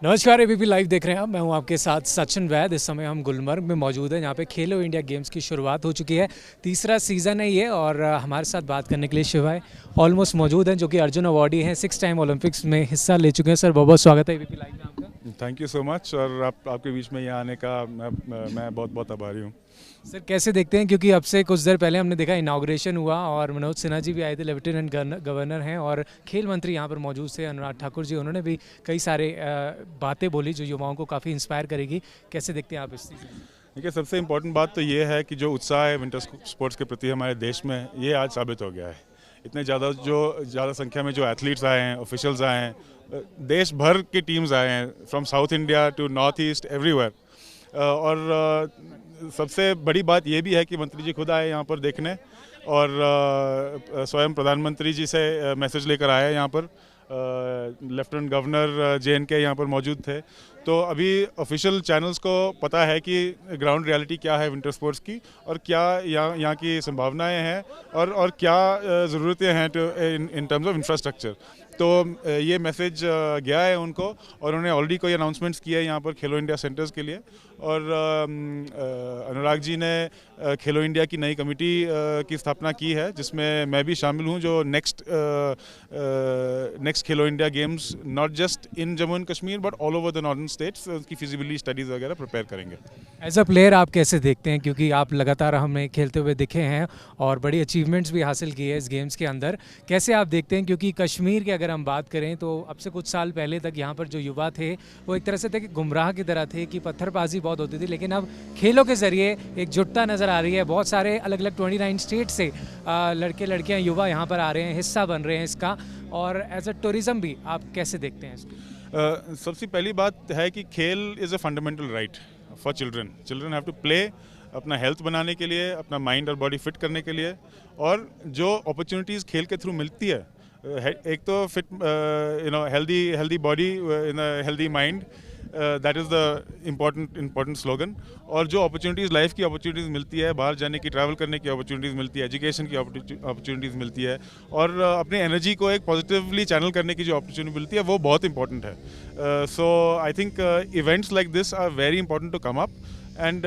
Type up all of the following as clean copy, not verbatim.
नमस्कार, ABP live देख रहे हैं आप। मैं हूं आपके साथ सचिन वैद। इस समय हम गुलमर्ग में मौजूद हैं, जहां पे खेलो इंडिया गेम्स की शुरुआत हो चुकी है। तीसरा सीज़न है ये, और हमारे साथ बात करने के लिए शिवाय ऑलमोस्ट मौजूद हैं, जो कि अर्जुन अवार्डी हैं, 6 टाइम ओलंपिक्स में हिस्सा ले चुके हैं। सर, बहुत बहुत स्वागत है एबीपी लाइव में आपका। Thank you so much. और आपके बीच में यहाँ आने का मैं बहुत बहुत आभारी हूँ। सर, कैसे देखते हैं, क्योंकि अब से कुछ देर पहले हमने देखा इनाग्रेशन हुआ और मनोज सिन्हा जी भी आए थे, लेफ्टिनेंट गवर्नर हैं, और खेल मंत्री यहाँ पर मौजूद थे अनुराग ठाकुर जी। उन्होंने भी कई सारे बातें बोली जो युवाओं को काफ़ी इंस्पायर करेगी। कैसे देखते हैं आप इस चीज़? देखिए, सबसे इम्पोर्टेंट बात तो ये है कि जो उत्साह है विंटर स्पोर्ट्स के प्रति हमारे देश में, ये आज साबित हो गया है। इतने ज़्यादा संख्या में जो एथलीट्स आए हैं, ऑफिशियल्स आए हैं, देश भर की टीम्स आए हैं, from South India to North East everywhere. और सबसे बड़ी बात ये भी है कि मंत्री जी खुद आए यहाँ पर देखने, और स्वयं प्रधानमंत्री जी से मैसेज लेकर आए यहाँ पर। लेफ्टिनेंट गवर्नर JNK यहाँ पर मौजूद थे। तो अभी ऑफिशियल चैनल्स को पता है कि ग्राउंड रियलिटी क्या है विंटर स्पोर्ट्स की, और क्या यहाँ की संभावनाएं हैं, और क्या ज़रूरतें हैं इन टर्म्स ऑफ इंफ्रास्ट्रक्चर। तो ये मैसेज गया है उनको, और उन्होंने ऑलरेडी कोई अनाउंसमेंट्स किए हैं यहाँ पर खेलो इंडिया सेंटर्स के लिए। और अनुराग जी ने खेलो इंडिया की नई कमेटी की स्थापना की है, जिसमें मैं भी शामिल हूँ, जो next Khelo India games not just in Jammu and Kashmir but all over the northern states, उसकी फिजिबिलिटी स्टडीज़ वगैरह प्रिपेयर करेंगे। एज अ प्लेयर आप कैसे देखते हैं, क्योंकि आप लगातार हमें खेलते हुए दिखे हैं और बड़ी अचीवमेंट्स भी हासिल की है इस गेम्स के अंदर। कैसे आप देखते हैं, क्योंकि कश्मीर की अगर हम बात करें तो अब से कुछ साल पहले तक यहाँ पर जो युवा थे वो एक तरह से थे कि गुमराह की तरह थे, कि पत्थरबाजी बहुत होती थी, लेकिन अब खेलों के ज़रिए एक जुटता नज़र आ रही है। बहुत सारे अलग अलग 29 स्टेट से लड़के लड़कियाँ युवा यहाँ पर आ रहे हैं, हिस्सा बन रहे हैं इसका, और एज अ टूरिज़्म भी आप कैसे देखते हैं इसको? सबसे पहली बात है कि खेल is a fundamental right for children. Children have to play, अपना हेल्थ बनाने के लिए, अपना माइंड और बॉडी फिट करने के लिए। और जो अपॉर्चुनिटीज़ खेल के थ्रू मिलती है, एक तो fit healthy body in a healthy mind, that is the important slogan. और जो अपॉर्चुनिटीज़, लाइफ की अपॉर्चुनिटीज़ मिलती है, बाहर जाने की, ट्रैवल करने की अपॉर्चुनिटीज़ मिलती है, एजुकेशन की अपॉर्चुनिटीज़ मिलती है, और अपनी एनर्जी को एक पॉजिटिवली चैनल करने की जो अपॉर्चुनिटी मिलती है, वो बहुत इंपॉर्टेंट है। So I think events like this are very important to come up, and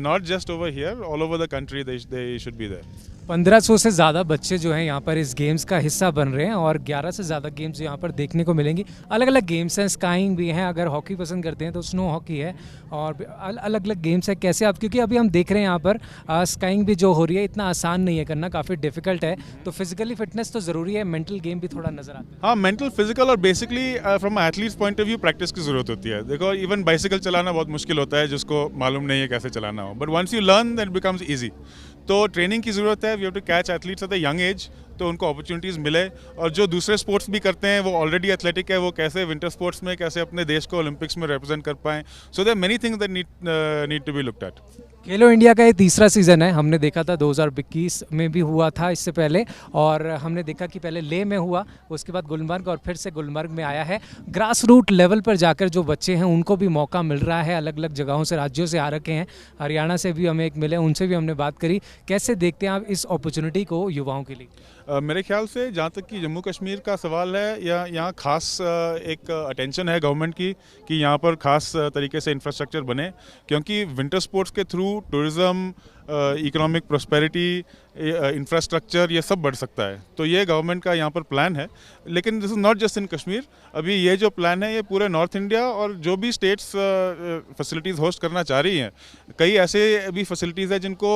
not just over here, all over the country they should be there. 1500 से ज़्यादा बच्चे जो हैं यहाँ पर इस गेम्स का हिस्सा बन रहे हैं, और 11 से ज़्यादा गेम्स यहाँ पर देखने को मिलेंगी। अलग अलग गेम्स हैं, स्काइंग भी हैं, अगर हॉकी पसंद करते हैं तो स्नो हॉकी है, और अलग अलग गेम्स है। कैसे आप, क्योंकि अभी हम देख रहे हैं यहाँ पर स्काइंग भी जो हो रही है, इतना आसान नहीं है करना, काफ़ी डिफिकल्ट है। तो फिजिकली फिटनेस तो ज़रूरी है, मेंटल गेम भी थोड़ा नज़र आता है। हाँ, मेंटल, फिजिकल, और basically from athletes point of view practice की ज़रूरत होती है। देखो, इवन बाइसिकल चलाना बहुत मुश्किल होता है जिसको मालूम नहीं है कैसे चलाना हो, but once you learn that becomes easy. तो ट्रेनिंग की ज़रूरत है। We have to catch athletes at the young age, तो उनको अपॉर्चुनिटीज़ मिले। और जो दूसरे स्पोर्ट्स भी करते हैं, वो ऑलरेडी एथलेटिक है, वो कैसे विंटर स्पोर्ट्स में कैसे अपने देश को ओलंपिक्स में रिप्रेजेंट कर पाएँ। So there are many things that need to be looked at. Khelo India का ये तीसरा सीज़न है। हमने देखा था 2021 में भी हुआ था इससे पहले, और हमने देखा कि पहले लेह में हुआ, उसके बाद गुलमर्ग, और फिर से गुलमर्ग में आया है। ग्रास रूट लेवल पर जाकर जो बच्चे हैं उनको भी मौका मिल रहा है। अलग अलग जगहों से, राज्यों से आ रखे हैं, हरियाणा से भी हमें एक मिले, उनसे भी हमने बात करी। कैसे देखते हैं आप इस अपॉर्चुनिटी को युवाओं के लिए? मेरे ख्याल से जहाँ तक कि जम्मू कश्मीर का सवाल है, या यहाँ खास एक अटेंशन है गवर्नमेंट की कि यहाँ पर खास तरीके से इंफ्रास्ट्रक्चर बने, क्योंकि विंटर स्पोर्ट्स के through tourism, economic prosperity, infrastructure, ये सब बढ़ सकता है। तो ये गवर्नमेंट का यहाँ पर प्लान है। लेकिन this is not just in Kashmir. अभी ये जो प्लान है, ये पूरे नॉर्थ इंडिया और जो भी स्टेट्स फैसिलिटीज़ होस्ट करना चाह रही हैं, कई ऐसे भी फैसिलिटीज़ है जिनको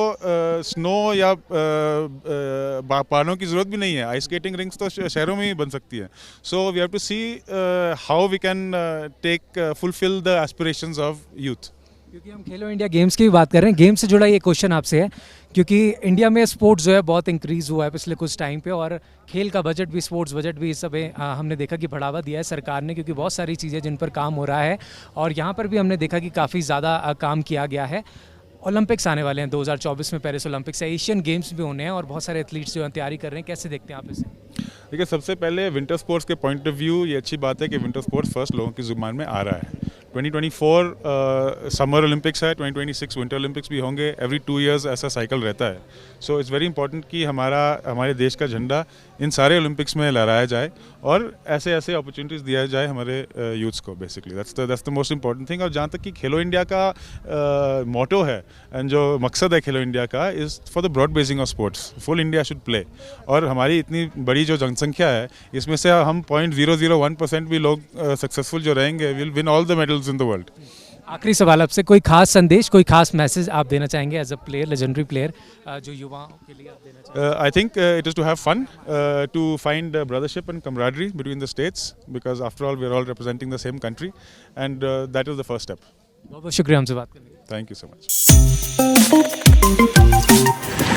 स्नो या पहाड़ों की ज़रूरत भी नहीं है। आइस स्केटिंग रिंग्स तो शहरों में ही बन सकती है। So we have to see how we can fulfil the aspirations of youth. क्योंकि हम खेलो इंडिया गेम्स की भी बात कर रहे हैं, गेम से जुड़ा ये क्वेश्चन आपसे है, क्योंकि इंडिया में स्पोर्ट्स जो है बहुत इंक्रीज़ हुआ है पिछले कुछ टाइम पे, और खेल का बजट भी, स्पोर्ट्स बजट भी, इस सब हमने देखा कि बढ़ावा दिया है सरकार ने, क्योंकि बहुत सारी चीज़ें जिन पर काम हो रहा है, और यहाँ पर भी हमने देखा कि काफ़ी ज़्यादा काम किया गया है। ओलंपिक्स आने वाले हैं 2024 में, पेरिस ओलंपिक्स है, एशियन गेम्स भी होने हैं, और बहुत सारे एथलीट्स जो हैं तैयारी कर रहे हैं। कैसे देखते हैं आप इसे? देखिए, सबसे पहले विंटर स्पोर्ट्स के पॉइंट ऑफ व्यू ये अच्छी बात है कि विंटर स्पोर्ट्स फर्स्ट लोगों की जुबान में आ रहा है। 2024 समर ओलंपिक्स है, 2026 विंटर ओलंपिक्स भी होंगे। एवरी 2 years ऐसा साइकिल रहता है। सो इट्स वेरी इंपॉर्टेंट कि हमारे देश का झंडा इन सारे ओलंपिक्स में लहराया जाए और ऐसे ऐसे अपॉर्चुनिटीज़ दिया जाए हमारे यूथ्स को basically that's the most important thing. और जहाँ तक कि खेलो इंडिया का मोटो है एंड जो मकसद है खेलो इंडिया का is for the broad basing of sports, full India should play. और हमारी इतनी बड़ी जो जनसंख्या है इसमें से हम 0.001% भी लोग सक्सेसफुल जो रहेंगे will win all the medals in the world. आखिरी सवाल आपसे, कोई खास संदेश, कोई खास मैसेज आप देना चाहेंगे as a player, legendary player, जो युवाओं के लिए आप देना चाहेंगे? I think it is to have fun, to find brothership and camaraderie between the states, because after all we are all representing the same country, and that is the first step. बहुत बहुत शुक्रिया हमसे बात करने के लिए। Thank you so much.